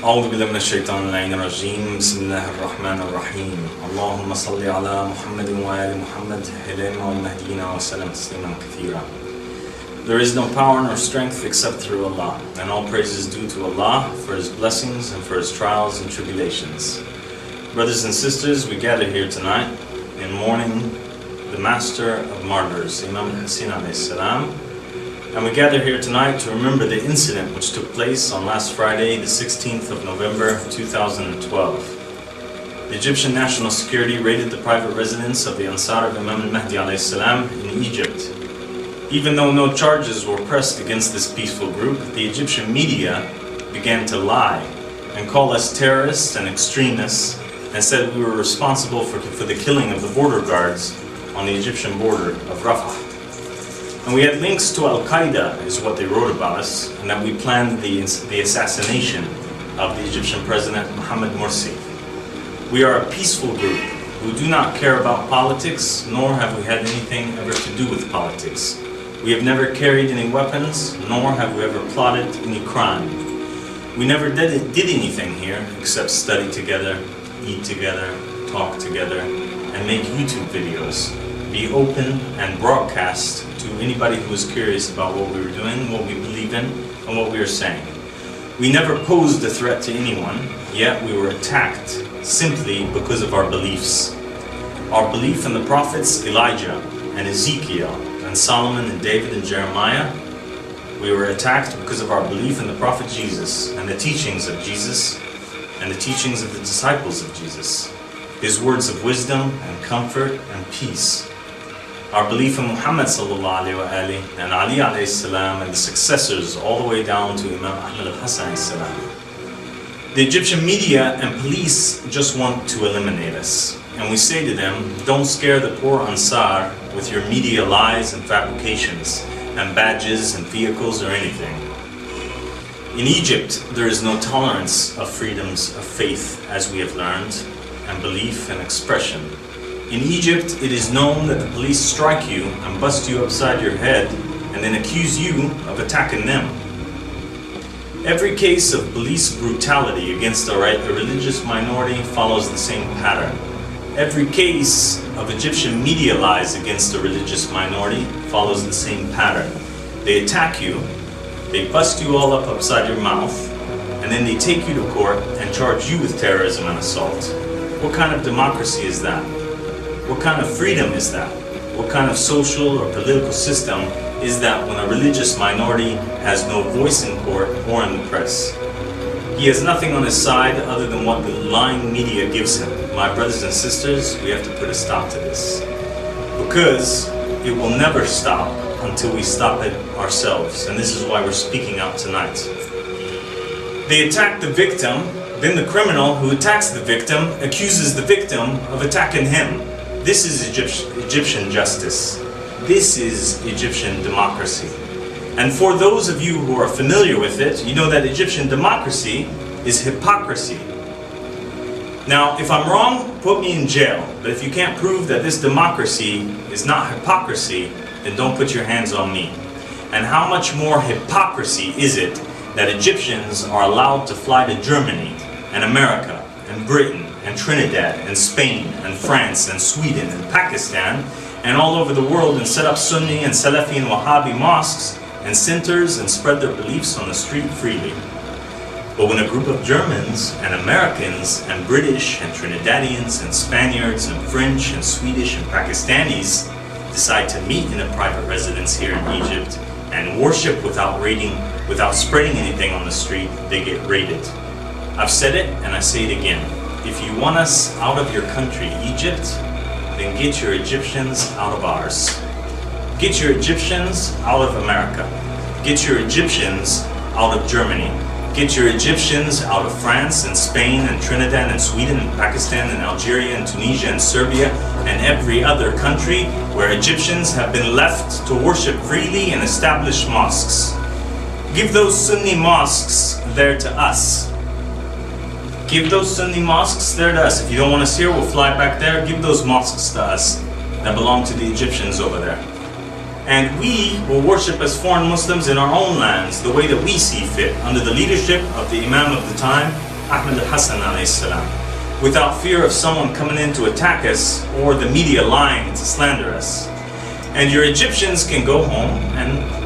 أعوذ بالله من الشيطان اللعين الرجيم بسم الله الرحمن الرحيم اللهم صل على محمد وآل محمد إمام والمهديين وسلم تسليما كثيرا. There is no power nor strength except through Allah, and all praise is due to Allah for His blessings and for His trials and tribulations. Brothers and sisters, we gather here tonight in mourning the master of martyrs, Imam Hussein alayhi salam. And we gather here tonight to remember the incident which took place on last Friday, the 16th of November 2012. The Egyptian National Security raided the private residence of the Ansar of Imam al-Mahdi alayhi salam in Egypt. Even though no charges were pressed against this peaceful group, the Egyptian media began to lie and call us terrorists and extremists and said we were responsible for the killing of the border guards on the Egyptian border of Rafah. And we had links to Al-Qaeda, is what they wrote about us, and that we planned the assassination of the Egyptian President Mohammed Morsi. We are a peaceful group who do not care about politics, nor have we had anything ever to do with politics. We have never carried any weapons, nor have we ever plotted any crime. We never did anything here except study together, eat together, talk together, and make YouTube videos. Be open and broadcast to anybody who is curious about what we were doing, what we believe in, and what we are saying. We never posed a threat to anyone, yet we were attacked simply because of our beliefs. Our belief in the prophets Elijah and Ezekiel and Solomon and David and Jeremiah. We were attacked because of our belief in the prophet Jesus and the teachings of Jesus and the teachings of the disciples of Jesus, his words of wisdom and comfort and peace. Our belief in Muhammad sallallahu alayhi wa alihi and Ali alayhi salam and the successors all the way down to Imam Ahmad al-Hassan alayhi salam. The Egyptian media and police just want to eliminate us. And we say to them, don't scare the poor Ansar with your media lies and fabrications and badges and vehicles or anything. In Egypt, there is no tolerance of freedoms of faith, as we have learned, and belief and expression. In Egypt, it is known that the police strike you and bust you upside your head and then accuse you of attacking them. Every case of police brutality against a religious minority follows the same pattern. Every case of Egyptian media lies against a religious minority follows the same pattern. They attack you, they bust you all up upside your mouth, and then they take you to court and charge you with terrorism and assault. What kind of democracy is that? What kind of freedom is that? What kind of social or political system is that when a religious minority has no voice in court or in the press? He has nothing on his side other than what the lying media gives him. My brothers and sisters, we have to put a stop to this. Because it will never stop until we stop it ourselves. And this is why we're speaking out tonight. They attack the victim, then the criminal who attacks the victim accuses the victim of attacking him. This is Egyptian justice. This is Egyptian democracy. And for those of you who are familiar with it, you know that Egyptian democracy is hypocrisy. Now, if I'm wrong, put me in jail. But if you can't prove that this democracy is not hypocrisy, then don't put your hands on me. And how much more hypocrisy is it that Egyptians are allowed to fly to Germany and America and Britain and Trinidad and Spain and France and Sweden and Pakistan and all over the world and set up Sunni and Salafi and Wahhabi mosques and centers and spread their beliefs on the street freely. But when a group of Germans and Americans and British and Trinidadians and Spaniards and French and Swedish and Pakistanis decide to meet in a private residence here in Egypt and worship without spreading anything on the street, they get raided. I've said it and I say it again. If you want us out of your country, Egypt, then get your Egyptians out of ours. Get your Egyptians out of America. Get your Egyptians out of Germany. Get your Egyptians out of France and Spain and Trinidad and Sweden and Pakistan and Algeria and Tunisia and Serbia and every other country where Egyptians have been left to worship freely and establish mosques. Give those Sunni mosques there to us. Give those Sunni mosques there to us. If you don't want us here, we'll fly back there. Give those mosques to us that belong to the Egyptians over there. And we will worship as foreign Muslims in our own lands, the way that we see fit, under the leadership of the Imam of the time, Ahmed al-Hassan alayhi salam, without fear of someone coming in to attack us or the media lying to slander us. And your Egyptians can go home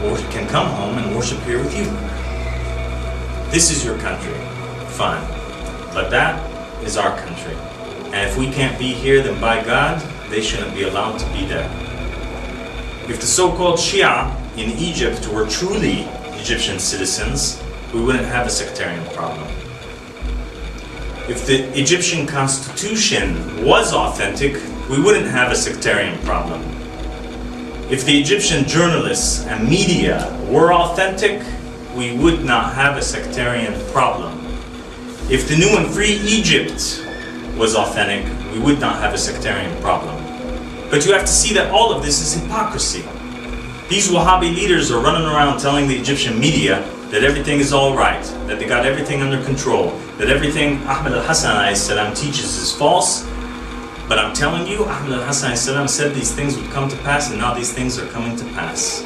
or can come home and worship here with you. This is your country, fine. But that is our country. And if we can't be here, then by God, they shouldn't be allowed to be there. If the so-called Shia in Egypt were truly Egyptian citizens, we wouldn't have a sectarian problem. If the Egyptian constitution was authentic, we wouldn't have a sectarian problem. If the Egyptian journalists and media were authentic, we would not have a sectarian problem. If the new and free Egypt was authentic, we would not have a sectarian problem. But you have to see that all of this is hypocrisy. These Wahhabi leaders are running around telling the Egyptian media that everything is all right, that they got everything under control, that everything Ahmed al-Hassan alayhi salam teaches is false. But I'm telling you, Ahmed al-Hassan alayhi salam said these things would come to pass, and now these things are coming to pass.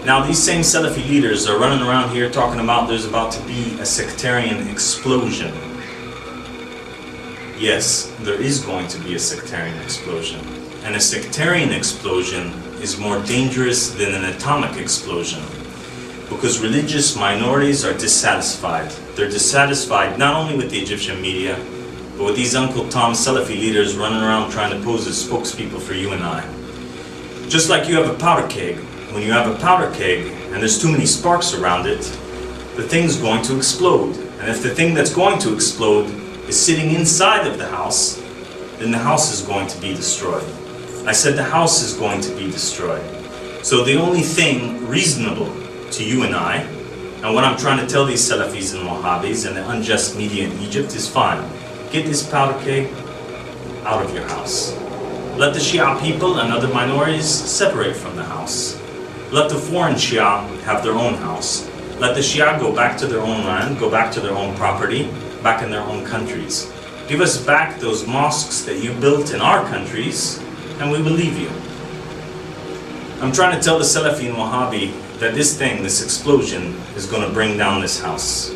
Now these same Salafi leaders are running around here talking about there's about to be a sectarian explosion. Yes, there is going to be a sectarian explosion. And a sectarian explosion is more dangerous than an atomic explosion, because religious minorities are dissatisfied. They're dissatisfied not only with the Egyptian media, but with these Uncle Tom Salafi leaders running around trying to pose as spokespeople for you and I. Just like you have a powder keg. When you have a powder keg and there's too many sparks around it, the thing's going to explode. And if the thing that's going to explode is sitting inside of the house, then the house is going to be destroyed. I said the house is going to be destroyed. So the only thing reasonable to you and I, and what I'm trying to tell these Salafis and Wahhabis and the unjust media in Egypt is fine. Get this powder keg out of your house. Let the Shia people and other minorities separate from the house. Let the foreign Shia have their own house. Let the Shia go back to their own land, go back to their own property, back in their own countries. Give us back those mosques that you built in our countries, and we will leave you. I'm trying to tell the Salafi and Wahhabi that this thing, this explosion, is going to bring down this house.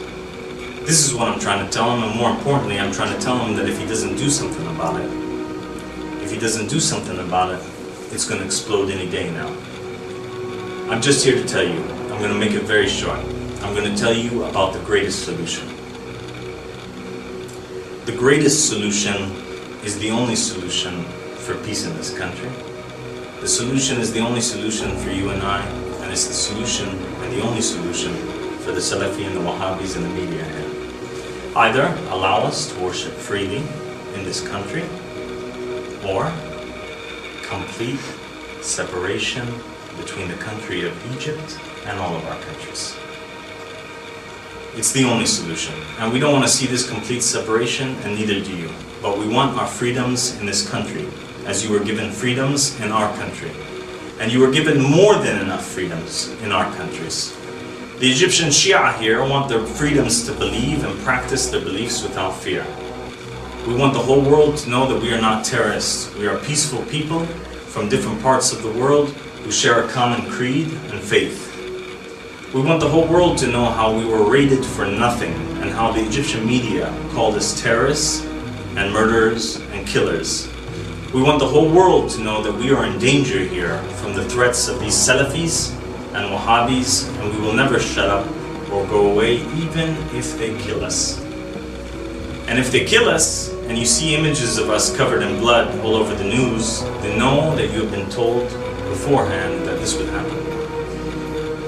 This is what I'm trying to tell him, and more importantly, I'm trying to tell him that if he doesn't do something about it, it's going to explode any day now. I'm just here to tell you, I'm going to make it very short. I'm going to tell you about the greatest solution. The greatest solution is the only solution for peace in this country. The solution is the only solution for you and I, and it's the solution and the only solution for the Salafi and the Wahhabis and the media here. Either allow us to worship freely in this country, or complete separation between the country of Egypt and all of our countries. It's the only solution. And we don't want to see this complete separation, and neither do you. But we want our freedoms in this country, as you were given freedoms in our country. And you were given more than enough freedoms in our countries. The Egyptian Shia here want their freedoms to believe and practice their beliefs without fear. We want the whole world to know that we are not terrorists. We are peaceful people from different parts of the world who share a common creed and faith. We want the whole world to know how we were raided for nothing, and how the Egyptian media called us terrorists and murderers and killers. We want the whole world to know that we are in danger here from the threats of these Salafis and Wahhabis, and we will never shut up or go away even if they kill us. And if they kill us, and you see images of us covered in blood all over the news, then know that you have been told beforehand that this would happen.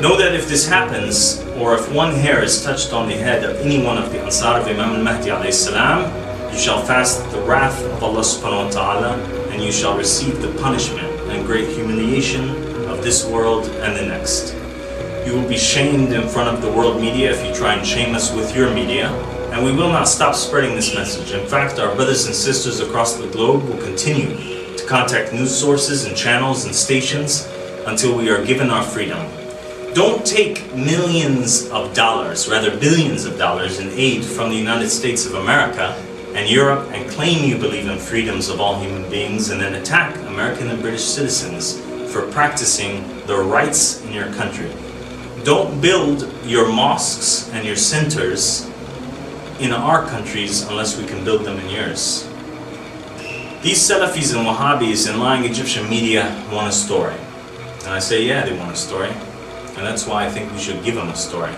Know that if this happens, or if one hair is touched on the head of any one of the Ansar of Imam al-Mahdi alayhi salam, you shall fast the wrath of Allah subhanahu wa ta'ala, and you shall receive the punishment and great humiliation of this world and the next. You will be shamed in front of the world media if you try and shame us with your media, and we will not stop spreading this message. In fact, our brothers and sisters across the globe will continue to contact news sources and channels and stations until we are given our freedom. Don't take millions of dollars, rather billions of dollars in aid from the United States of America and Europe and claim you believe in freedoms of all human beings and then attack American and British citizens for practicing their rights in your country. Don't build your mosques and your centers in our countries unless we can build them in yours. These Salafis and Wahhabis in lying Egyptian media want a story. And I say, yeah, they want a story. And that's why I think we should give them a story.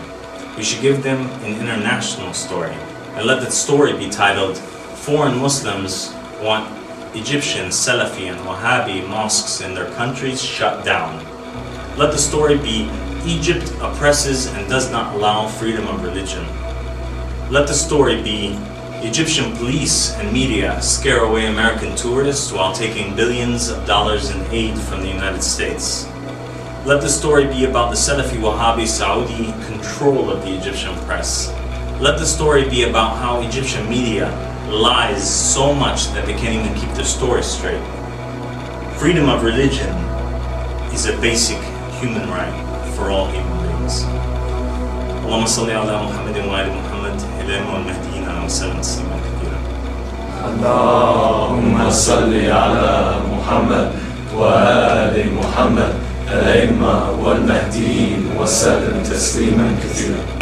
We should give them an international story. And let that story be titled, Foreign Muslims Want Egyptian, Salafi and Wahhabi mosques in their countries shut down. Let the story be, Egypt oppresses and does not allow freedom of religion. Let the story be, Egyptian police and media scare away American tourists while taking billions of dollars in aid from the United States. Let the story be about the Salafi Wahhabi Saudi control of the Egyptian press. Let the story be about how Egyptian media lies so much that they can't even keep their story straight. Freedom of religion is a basic human right for all human beings. اللهم صل على محمد وآل محمد الإمام والمهديين وسلم تسليما كثيرا. اللهم صل على محمد وآل محمد الأئمة والمهديين وسلم تسليما كثيرا.